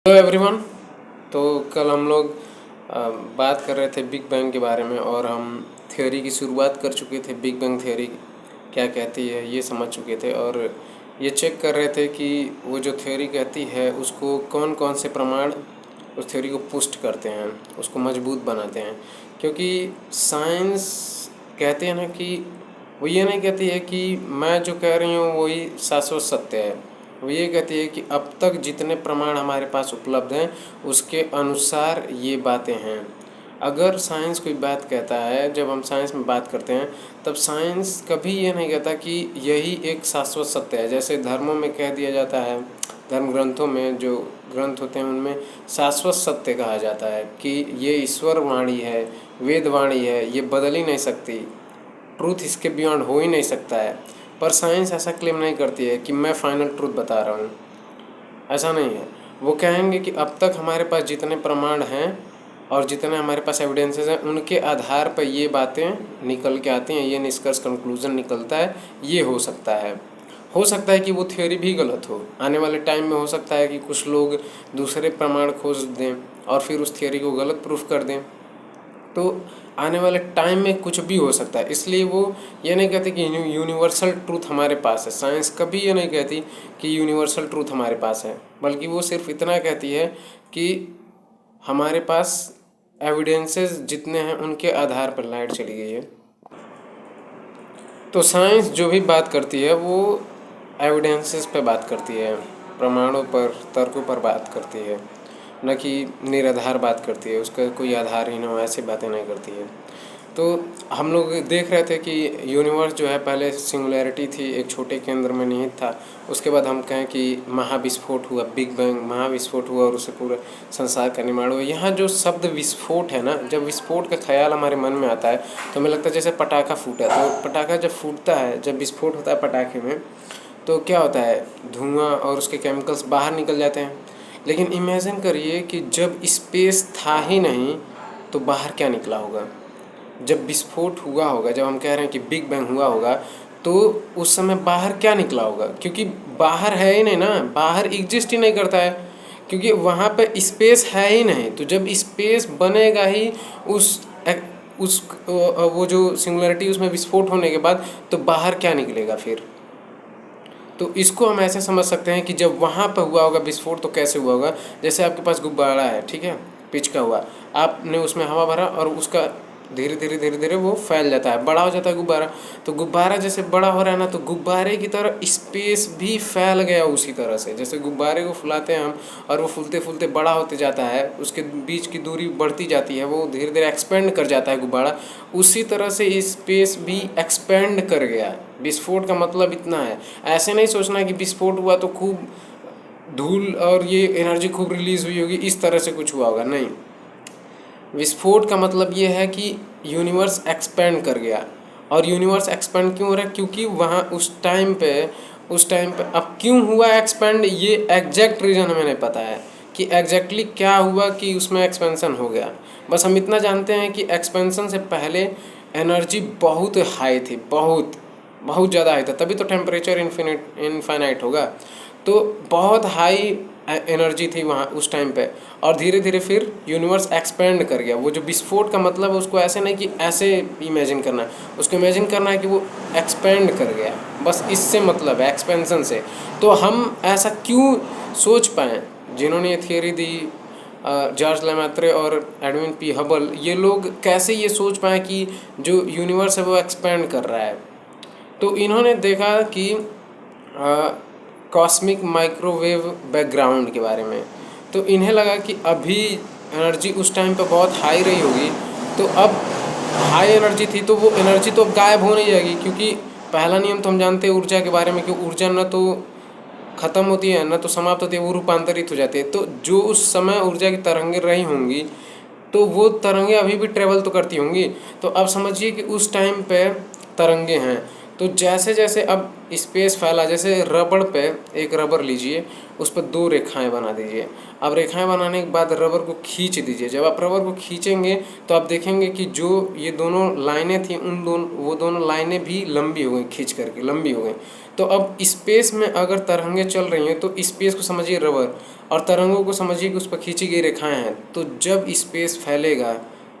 Hello everyone. तो कल हम लोग बात कर रहे थे बिग बैंग के बारे में और हम थ्योरी की शुरुआत कर चुके थे। बिग बैंग थ्योरी क्या कहती है ये समझ चुके थे और ये चेक कर रहे थे कि वो जो थ्योरी कहती है उसको कौन कौन से प्रमाण उस थ्योरी को पुष्ट करते हैं, उसको मजबूत बनाते हैं। क्योंकि साइंस कहते हैं ना कि वो ये नहीं कहती है कि मैं जो कह रही हूँ वही शाश्वत सत्य है। वो ये कहती है कि अब तक जितने प्रमाण हमारे पास उपलब्ध हैं उसके अनुसार ये बातें हैं। अगर साइंस कोई बात कहता है, जब हम साइंस में बात करते हैं तब साइंस कभी ये नहीं कहता कि यही एक शाश्वत सत्य है। जैसे धर्मों में कह दिया जाता है, धर्म ग्रंथों में जो ग्रंथ होते हैं उनमें शाश्वत सत्य कहा जाता है कि ये ईश्वर वाणी है, वेद वाणी है, ये बदल ही नहीं सकती, ट्रूथ इसके बियॉन्ड हो ही नहीं सकता है। पर साइंस ऐसा क्लेम नहीं करती है कि मैं फाइनल ट्रूथ बता रहा हूँ, ऐसा नहीं है। वो कहेंगे कि अब तक हमारे पास जितने प्रमाण हैं और जितने हमारे पास एविडेंसेस हैं उनके आधार पर ये बातें निकल के आती हैं, ये निष्कर्ष कंक्लूजन निकलता है, ये हो सकता है। हो सकता है कि वो थ्योरी भी गलत हो, आने वाले टाइम में हो सकता है कि कुछ लोग दूसरे प्रमाण खोज दें और फिर उस थ्योरी को गलत प्रूफ कर दें। तो आने वाले टाइम में कुछ भी हो सकता है, इसलिए वो ये नहीं कहती कि यूनिवर्सल ट्रूथ हमारे पास है। साइंस कभी ये नहीं कहती कि यूनिवर्सल ट्रूथ हमारे पास है, बल्कि वो सिर्फ इतना कहती है कि हमारे पास एविडेंसेस जितने हैं उनके आधार पर लाइट चली गई है। तो साइंस जो भी बात करती है वो एविडेंसेस पे बात करती है, प्रमाणों पर, तर्कों पर बात करती है, न कि निराधार बात करती है, उसका कोई आधार ही ना हो ऐसी बातें नहीं करती है। तो हम लोग देख रहे थे कि यूनिवर्स जो है पहले सिंगुलैरिटी थी, एक छोटे केंद्र में निहित था। उसके बाद हम कहें कि महाविस्फोट हुआ, बिग बैंग महाविस्फोट हुआ और उससे पूरे संसार का निर्माण हुआ। यहाँ जो शब्द विस्फोट है ना, जब विस्फोट का ख्याल हमारे मन में आता है तो हमें लगता है जैसे पटाखा फूटा। तो पटाखा जब फूटता है, जब विस्फोट होता है पटाखे में, तो क्या होता है, धुआं और उसके केमिकल्स बाहर निकल जाते हैं। लेकिन इमेजिन करिए कि जब स्पेस था ही नहीं तो बाहर क्या निकला होगा। जब विस्फोट हुआ होगा, जब हम कह रहे हैं कि बिग बैंग हुआ होगा, तो उस समय बाहर क्या निकला होगा, क्योंकि बाहर है ही नहीं ना, बाहर एग्जिस्ट ही नहीं करता है, क्योंकि वहाँ पे स्पेस है ही नहीं। तो जब स्पेस बनेगा ही उस वो जो सिंगुलरिटी उसमें विस्फोट होने के बाद, तो बाहर क्या निकलेगा फिर। तो इसको हम ऐसे समझ सकते हैं कि जब वहाँ पर हुआ होगा विस्फोट तो कैसे हुआ होगा। जैसे आपके पास गुब्बारा है, ठीक है, पिच का हुआ, आपने उसमें हवा भरा और उसका धीरे धीरे धीरे धीरे वो फैल जाता है, बड़ा हो जाता है गुब्बारा। तो गुब्बारा जैसे बड़ा हो रहा है ना, तो गुब्बारे की तरह स्पेस भी फैल गया उसी तरह से। जैसे गुब्बारे को फुलाते हैं हम और वो फूलते फूलते बड़ा होते जाता है, उसके बीच की दूरी बढ़ती जाती है, वो धीरे धीरे एक्सपेंड कर जाता है गुब्बारा। उसी तरह से स्पेस भी एक्सपेंड कर गया। विस्फोट का मतलब इतना है। ऐसे नहीं सोचना कि विस्फोट हुआ तो खूब धूल और ये एनर्जी खूब रिलीज हुई होगी, इस तरह से कुछ हुआ होगा, नहीं। विस्फोट का मतलब ये है कि यूनिवर्स एक्सपेंड कर गया। और यूनिवर्स एक्सपेंड क्यों हो रहा है, क्योंकि वहाँ उस टाइम पे अब क्यों हुआ एक्सपेंड, ये एग्जैक्ट रीज़न हमें नहीं पता है कि एग्जैक्टली क्या हुआ कि उसमें एक्सपेंशन हो गया। बस हम इतना जानते हैं कि एक्सपेंशन से पहले एनर्जी बहुत हाई थी, बहुत बहुत ज़्यादा हाई था, तभी तो टेम्परेचर इनफाइनाइट होगा। तो बहुत हाई एनर्जी थी वहाँ उस टाइम पे, और धीरे धीरे फिर यूनिवर्स एक्सपेंड कर गया। वो जो विस्फोट का मतलब है उसको ऐसे नहीं कि ऐसे इमेजिन करना है, उसको इमेजिन करना है कि वो एक्सपेंड कर गया, बस इससे मतलब है एक्सपेंशन से। तो हम ऐसा क्यों सोच पाएँ, जिन्होंने ये थियोरी दी, जॉर्ज लेमैत्रे और एडविन पी हबल, ये लोग कैसे ये सोच पाए कि जो यूनिवर्स है वो एक्सपेंड कर रहा है। तो इन्होंने देखा कि कॉस्मिक माइक्रोवेव बैकग्राउंड के बारे में। तो इन्हें लगा कि अभी एनर्जी उस टाइम पे बहुत हाई रही होगी, तो अब हाई एनर्जी थी तो वो एनर्जी तो अब गायब हो नहीं जाएगी, क्योंकि पहला नियम तो हम जानते हैं ऊर्जा के बारे में कि ऊर्जा न तो ख़त्म होती है न तो समाप्त होती है, वो रूपांतरित हो जाती है। तो जो उस समय ऊर्जा की तरंगें रही होंगी तो वो तरंगें अभी भी ट्रेवल तो करती होंगी। तो अब समझिए कि उस टाइम पे तरंगे हैं, तो जैसे जैसे अब स्पेस फैला, जैसे रबड़ पे एक रबर लीजिए, उस पर 2 रेखाएं बना दीजिए। अब रेखाएं बनाने के बाद रबर को खींच दीजिए। जब आप रबर को खींचेंगे तो आप देखेंगे कि जो ये दोनों लाइनें थी वो दोनों लाइनें भी लंबी हो गई, खींच करके लंबी हो गई। तो अब स्पेस में अगर तरंगें चल रही हैं तो स्पेस को समझिए रबर, और तरंगों को समझिए कि उस पर खींची गई रेखाएं हैं। तो जब स्पेस फैलेगा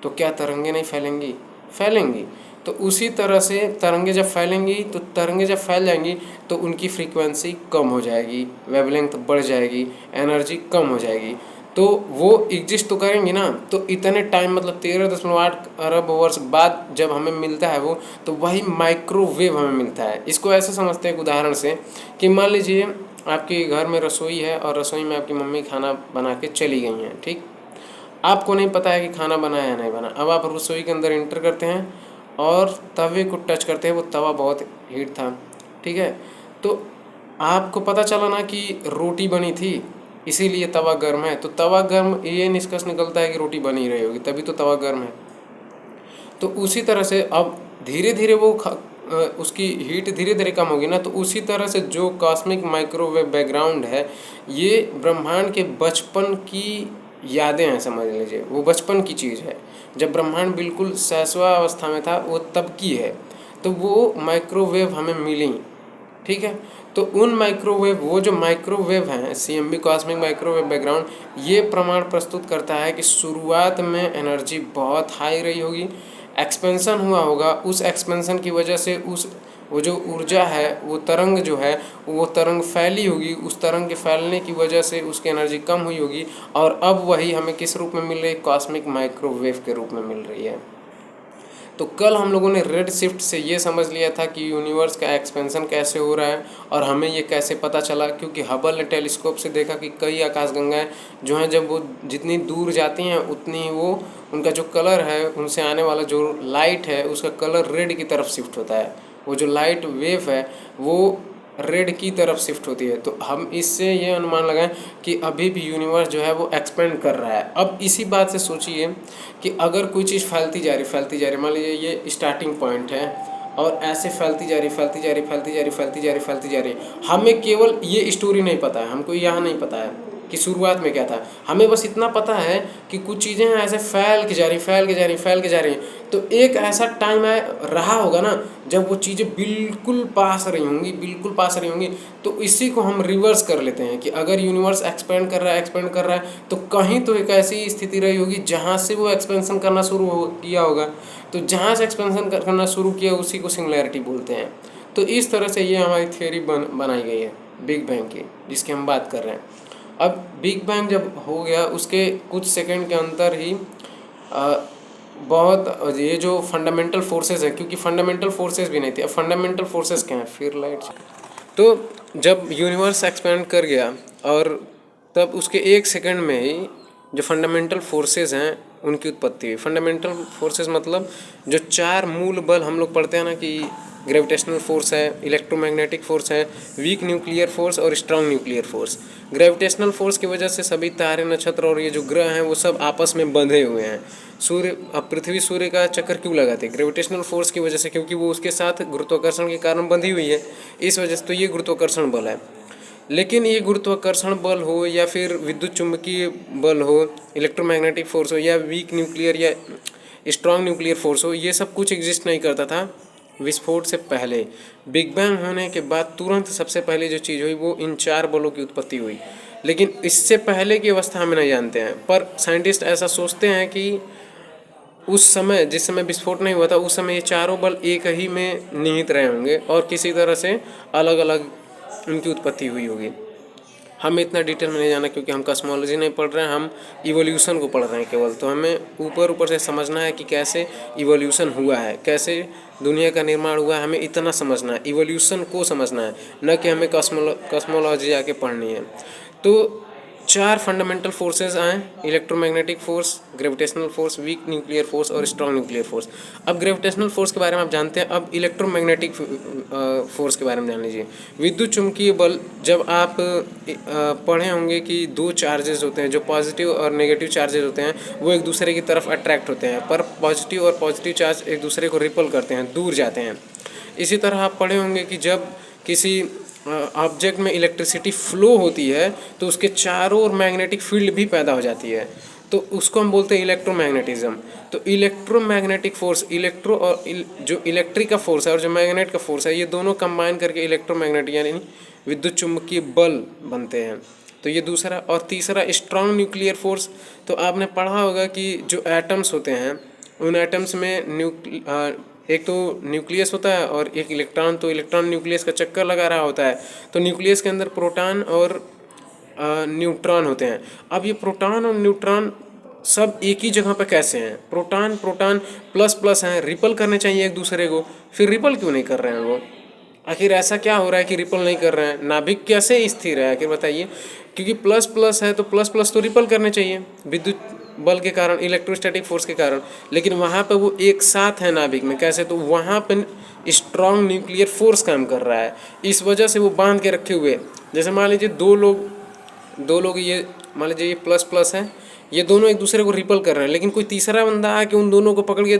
तो क्या तरंगें नहीं फैलेंगी? फैलेंगी। तो उसी तरह से तरंगे जब फैलेंगी, तो तरंगे जब फैल जाएंगी तो उनकी फ्रीक्वेंसी कम हो जाएगी, वेवलेंथ बढ़ जाएगी, एनर्जी कम हो जाएगी। तो वो एग्जिस्ट तो करेंगी ना। तो इतने टाइम मतलब 13.8 अरब वर्ष बाद जब हमें मिलता है वो, तो वही माइक्रोवेव हमें मिलता है। इसको ऐसे समझते हैं एक उदाहरण से कि मान लीजिए आपके घर में रसोई है और रसोई में आपकी मम्मी खाना बना के चली गई हैं, ठीक। आपको नहीं पता है कि खाना बना है या नहीं बना। अब आप रसोई के अंदर इंटर करते हैं और तवे को टच करते हैं, वो तवा बहुत हीट था, ठीक है। तो आपको पता चला ना कि रोटी बनी थी, इसीलिए तवा गर्म है। तो तवा गर्म, ये निष्कर्ष निकलता है कि रोटी बनी रही होगी, तभी तो तवा गर्म है। तो उसी तरह से अब धीरे धीरे उसकी हीट धीरे धीरे कम होगी ना। तो उसी तरह से जो कॉस्मिक माइक्रोवेव बैकग्राउंड है, ये ब्रह्मांड के बचपन की यादें हैं, समझ लीजिए। वो बचपन की चीज़ है, जब ब्रह्मांड बिल्कुल शैशवावस्था में था, वो तब की है। तो वो माइक्रोवेव हमें मिली, ठीक है। तो उन माइक्रोवेव, वो जो माइक्रोवेव हैं, CMB कॉस्मिक माइक्रोवेव बैकग्राउंड, ये प्रमाण प्रस्तुत करता है कि शुरुआत में एनर्जी बहुत हाई रही होगी, एक्सपेंशन हुआ होगा, उस एक्सपेंशन की वजह से वो जो ऊर्जा है, वो तरंग जो है, वो तरंग फैली होगी, उस तरंग के फैलने की वजह से उसकी एनर्जी कम हुई होगी, और अब वही हमें किस रूप में मिल रही है? कॉस्मिक माइक्रोवेव के रूप में मिल रही है। तो कल हम लोगों ने रेड शिफ्ट से ये समझ लिया था कि यूनिवर्स का एक्सपेंशन कैसे हो रहा है, और हमें ये कैसे पता चला, क्योंकि हबल ने टेलीस्कोप से देखा कि कई आकाशगंगाएं जो हैं, जब वो जितनी दूर जाती हैं उतनी ही वो, उनका जो कलर है, उनसे आने वाला जो लाइट है, उसका कलर रेड की तरफ शिफ्ट होता है। वो जो लाइट वेव है वो रेड की तरफ शिफ्ट होती है। तो हम इससे ये अनुमान लगाएं कि अभी भी यूनिवर्स जो है वो एक्सपेंड कर रहा है। अब इसी बात से सोचिए कि अगर कोई चीज़ फैलती जा रही, मान लीजिए ये स्टार्टिंग पॉइंट है और ऐसे फैलती जा रही, फैलती जा रही, फैलती जा रही, फैलती जा रही, फैलती जा रही। हमें केवल ये स्टोरी नहीं पता है, हमको यहाँ नहीं पता है कि शुरुआत में क्या था। हमें बस इतना पता है कि कुछ चीज़ें हैं ऐसे फैल के जा रही, फैल के जा रही, फैल के जा रही। तो एक ऐसा टाइम है रहा होगा ना, जब वो चीज़ें बिल्कुल पास रही होंगी, बिल्कुल पास रही होंगी। तो इसी को हम रिवर्स कर लेते हैं कि अगर यूनिवर्स एक्सपेंड कर रहा है, एक्सपेंड कर रहा है, तो कहीं तो एक ऐसी स्थिति रही होगी जहाँ से वो एक्सपेंशन करना शुरू किया होगा। तो जहाँ से एक्सपेंशन करना शुरू किया, उसी को सिंगुलैरिटी बोलते हैं। तो इस तरह से ये हमारी थ्योरी बनाई गई है बिग बैंग की, जिसकी हम बात कर रहे हैं। अब बिग बैंग जब हो गया, उसके कुछ सेकंड के अंदर ही बहुत ये जो फंडामेंटल फोर्सेस है, क्योंकि फंडामेंटल फोर्सेस भी नहीं थे। अब फंडामेंटल फोर्सेस क्या हैं? फिर लाइट। तो जब यूनिवर्स एक्सपेंड कर गया और तब उसके 1 सेकंड में ही जो फंडामेंटल फोर्सेस हैं उनकी उत्पत्ति हुई। फंडामेंटल फोर्सेस मतलब जो 4 मूल बल हम लोग पढ़ते हैं ना, कि ग्रेविटेशनल फोर्स है, इलेक्ट्रोमैग्नेटिक फोर्स है, वीक न्यूक्लियर फोर्स और strong nuclear force. Gravitational force की वजह से सभी तारे, नक्षत्र और ये जो ग्रह हैं वो सब आपस में बंधे हुए हैं। अब पृथ्वी सूर्य का चक्कर क्यों लगाती है? ग्रेविटेशनल फोर्स की वजह से, क्योंकि वो उसके साथ गुरुत्वाकर्षण के कारण बंधी हुई है। इस वजह से तो ये गुरुत्वाकर्षण बल है। लेकिन ये गुरुत्वाकर्षण बल हो या फिर विद्युत चुंबकीय बल हो, इलेक्ट्रोमैग्नेटिक फोर्स हो, या वीक न्यूक्लियर या स्ट्रांग न्यूक्लियर फोर्स हो, ये सब कुछ एग्जिस्ट नहीं करता था विस्फोट से पहले। बिग बैंग होने के बाद तुरंत सबसे पहले जो चीज़ हुई वो इन 4 बलों की उत्पत्ति हुई। लेकिन इससे पहले की अवस्था हम नहीं जानते हैं, पर साइंटिस्ट ऐसा सोचते हैं कि उस समय, जिस समय विस्फोट नहीं हुआ था, उस समय ये चारों बल एक ही में निहित रहे होंगे और किसी तरह से अलग अलग उनकी उत्पत्ति हुई होगी। हम इतना डिटेल में नहीं जाना, क्योंकि हम कॉस्मोलॉजी नहीं पढ़ रहे हैं, हम इवोल्यूशन को पढ़ रहे हैं केवल। तो हमें ऊपर ऊपर से समझना है कि कैसे इवोल्यूशन हुआ है, कैसे दुनिया का निर्माण हुआ है, हमें इतना समझना है, इवोल्यूशन को समझना है, न कि हमें कॉस्मोलॉजी आके पढ़नी है। तो 4 फंडामेंटल फोर्सेस आए: electromagnetic force, gravitational force, weak nuclear force और स्ट्रॉन्ग न्यूक्लियर फोर्स। अब ग्रेविटेशनल फोर्स के बारे में आप जानते हैं, अब इलेक्ट्रोमैग्नेटिक फोर्स के बारे में जान लीजिए। विद्युत चुम्बकीय बल, जब आप पढ़े होंगे कि 2 चार्जेस होते हैं, जो पॉजिटिव और नेगेटिव चार्जेस होते हैं, वो एक दूसरे की तरफ अट्रैक्ट होते हैं, पर पॉजिटिव और पॉजिटिव चार्ज एक दूसरे को रिपल करते हैं, दूर जाते हैं। इसी तरह आप पढ़े होंगे कि जब किसी ऑब्जेक्ट में इलेक्ट्रिसिटी फ्लो होती है तो उसके चारों ओर मैग्नेटिक फील्ड भी पैदा हो जाती है, तो उसको हम बोलते हैं इलेक्ट्रोमैग्नेटिज्म। तो इलेक्ट्रोमैग्नेटिक फोर्स, इलेक्ट्रो और जो इलेक्ट्रिक का फोर्स है और जो मैग्नेट का फोर्स है, ये दोनों कंबाइन करके इलेक्ट्रोमैग्नेटिक यानी विद्युत चुम्बकीय बल बनते हैं। तो ये दूसरा। और तीसरा स्ट्रॉन्ग न्यूक्लियर फोर्स। तो आपने पढ़ा होगा कि जो एटम्स होते हैं उन एटम्स में एक तो न्यूक्लियस होता है और एक इलेक्ट्रॉन। तो इलेक्ट्रॉन न्यूक्लियस का चक्कर लगा रहा होता है, तो न्यूक्लियस के अंदर प्रोटॉन और न्यूट्रॉन होते हैं। अब ये प्रोटॉन और न्यूट्रॉन सब एक ही जगह पे कैसे हैं? प्रोटॉन प्रोटॉन प्लस प्लस हैं, रिपल करने चाहिए एक दूसरे को, फिर रिपल क्यों नहीं कर रहे हैं वो? आखिर ऐसा क्या हो रहा है कि रिपल नहीं कर रहे हैं? नाभिक कैसे स्थिर है आखिर बताइए? क्योंकि प्लस प्लस है तो प्लस प्लस तो रिपल करने चाहिए विद्युत बल के कारण, इलेक्ट्रोस्टैटिक फोर्स के कारण, लेकिन वहाँ पे वो एक साथ है नाभिक में। कैसे? तो वहाँ पे स्ट्रॉन्ग न्यूक्लियर फोर्स काम कर रहा है, इस वजह से वो बांध के रखे हुए। जैसे मान लीजिए दो लोग ये मान लीजिए ये प्लस प्लस है, ये दोनों एक दूसरे को रिपल कर रहे हैं, लेकिन कोई तीसरा बंदा आके उन दोनों को पकड़ के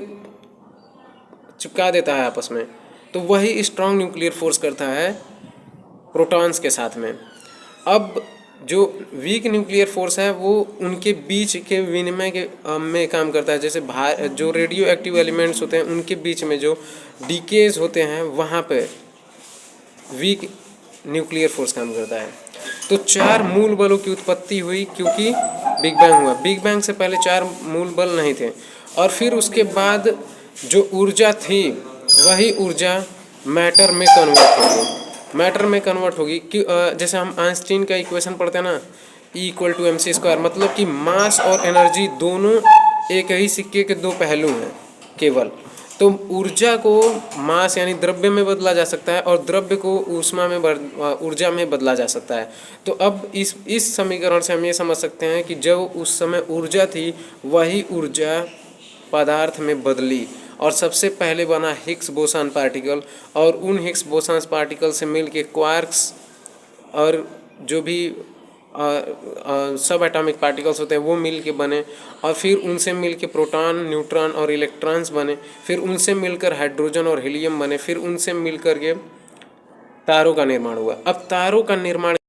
चिपका देता है आपस में। तो वही स्ट्रॉन्ग न्यूक्लियर फोर्स करता है प्रोटॉन्स के साथ में। अब जो वीक न्यूक्लियर फोर्स है वो उनके बीच के विनिमय के में काम करता है। जैसे जो रेडियो एक्टिव एलिमेंट्स होते हैं उनके बीच में जो डीकेज होते हैं वहाँ पे वीक न्यूक्लियर फोर्स काम करता है। तो 4 मूल बलों की उत्पत्ति हुई क्योंकि बिग बैंग हुआ। बिग बैंग से पहले 4 मूल बल नहीं थे, और फिर उसके बाद जो ऊर्जा थी वही ऊर्जा मैटर में कन्वर्ट होगी। मैटर में कन्वर्ट होगी कि जैसे हम आइंस्टीन का इक्वेशन पढ़ते हैं ना, E = mc², मतलब कि मास और एनर्जी दोनों एक ही सिक्के के 2 पहलू हैं केवल। तो ऊर्जा को मास यानी द्रव्य में बदला जा सकता है और द्रव्य को ऊष्मा में ऊर्जा में बदला जा सकता है। तो अब इस समीकरण से हम ये समझ सकते हैं कि जब उस समय ऊर्जा थी वही ऊर्जा पदार्थ में बदली और सबसे पहले बना हिग्स बोसन पार्टिकल, और उन हिग्स बोसन पार्टिकल से मिल के क्वार्क्स और जो भी सब एटॉमिक पार्टिकल्स होते हैं वो मिल के बने, और फिर उनसे मिल के प्रोटॉन, न्यूट्रॉन और इलेक्ट्रॉन्स बने, फिर उनसे मिलकर हाइड्रोजन और हीलियम बने, फिर उनसे मिल कर के तारों का निर्माण हुआ। अब तारों का निर्माण